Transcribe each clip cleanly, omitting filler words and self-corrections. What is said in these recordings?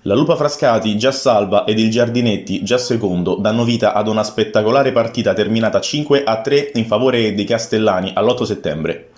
La Lupa Frascati, già salva, ed il Giardinetti, già secondo, danno vita ad una spettacolare partita terminata 5-3 in favore dei castellani all'8 settembre.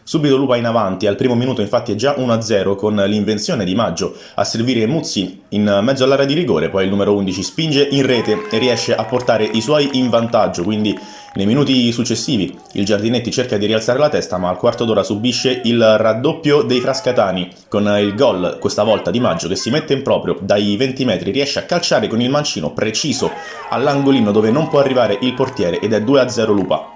Subito Lupa in avanti, al primo minuto infatti è già 1-0 con l'invenzione di Maggio a servire Muzzi in mezzo all'area di rigore, poi il numero 11 spinge in rete e riesce a portare i suoi in vantaggio, quindi nei minuti successivi il Giardinetti cerca di rialzare la testa, ma al quarto d'ora subisce il raddoppio dei frascatani con il gol questa volta di Maggio che si mette in proprio dai 20 metri, riesce a calciare con il mancino preciso all'angolino dove non può arrivare il portiere ed è 2-0 Lupa.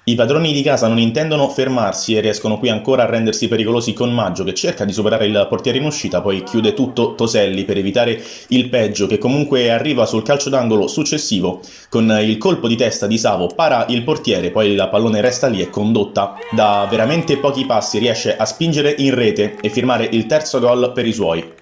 I padroni di casa non intendono fermarsi e riescono qui ancora a rendersi pericolosi con Maggio che cerca di superare il portiere in uscita, poi chiude tutto Toselli per evitare il peggio che comunque arriva sul calcio d'angolo successivo con il colpo di testa di Savo, para il portiere, poi la pallone resta lì e condotta da veramente pochi passi riesce a spingere in rete e firmare il terzo gol per i suoi.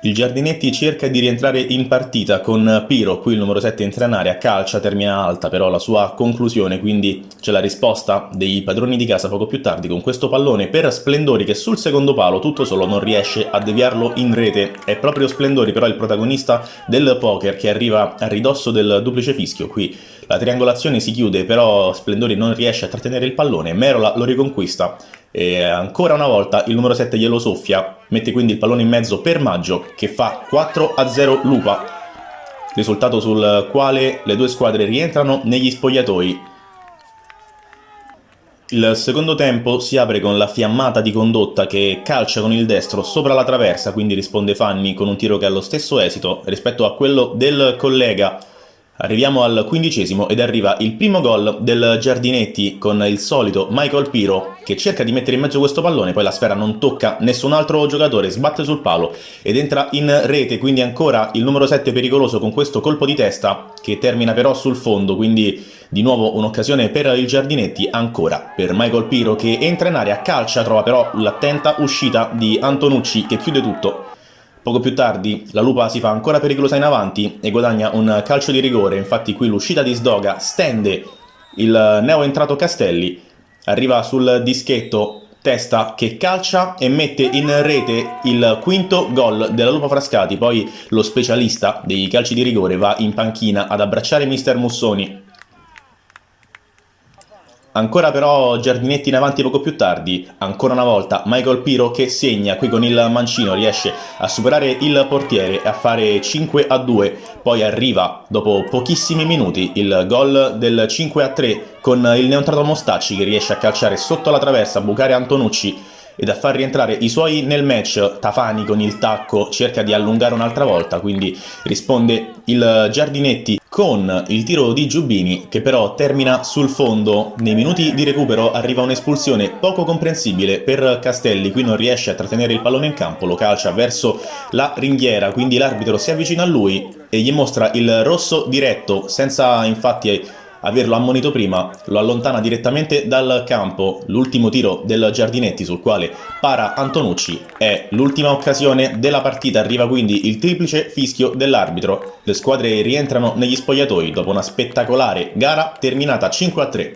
Il Giardinetti cerca di rientrare in partita con Piro, qui il numero 7 entra in area, calcia, termina alta però la sua conclusione, quindi c'è la risposta dei padroni di casa poco più tardi con questo pallone per Splendori che sul secondo palo tutto solo non riesce a deviarlo in rete. È proprio Splendori però il protagonista del poker che arriva a ridosso del duplice fischio, qui la triangolazione si chiude però Splendori non riesce a trattenere il pallone, Merola lo riconquista e ancora una volta il numero 7 glielo soffia, mette quindi il pallone in mezzo per Maggio che fa 4-0 Lupa, risultato sul quale le due squadre rientrano negli spogliatoi. Il secondo tempo si apre con la fiammata di Condotta che calcia con il destro sopra la traversa, quindi risponde Fanni con un tiro che ha lo stesso esito rispetto a quello del collega. Arriviamo al 15° ed arriva il primo gol del Giardinetti con il solito Michael Piro che cerca di mettere in mezzo questo pallone, poi la sfera non tocca nessun altro giocatore, sbatte sul palo ed entra in rete, quindi ancora il numero 7 pericoloso con questo colpo di testa che termina però sul fondo, quindi di nuovo un'occasione per il Giardinetti, ancora per Michael Piro che entra in area, calcia, trova però l'attenta uscita di Antonucci che chiude tutto. Poco più tardi la Lupa si fa ancora pericolosa in avanti e guadagna un calcio di rigore, infatti qui l'uscita di Sdoga stende il neoentrato Castelli, arriva sul dischetto Testa che calcia e mette in rete il quinto gol della Lupa Frascati, poi lo specialista dei calci di rigore va in panchina ad abbracciare mister Mussoni. Ancora però Giardinetti in avanti poco più tardi, ancora una volta Michael Piro che segna, qui con il mancino riesce a superare il portiere e a fare 5-2, poi arriva dopo pochissimi minuti il gol del 5-3 con il neoentrato Mostacci che riesce a calciare sotto la traversa, a bucare Antonucci ed a far rientrare i suoi nel match. Tafani con il tacco cerca di allungare un'altra volta, quindi risponde il Giardinetti con il tiro di Giubbini che però termina sul fondo. Nei minuti di recupero arriva un'espulsione poco comprensibile per Castelli, qui non riesce a trattenere il pallone in campo, lo calcia verso la ringhiera, quindi l'arbitro si avvicina a lui e gli mostra il rosso diretto senza infatti averlo ammonito prima, lo allontana direttamente dal campo. L'ultimo tiro del Giardinetti sul quale para Antonucci è l'ultima occasione della partita, arriva quindi il triplice fischio dell'arbitro. Le squadre rientrano negli spogliatoi dopo una spettacolare gara terminata 5-3.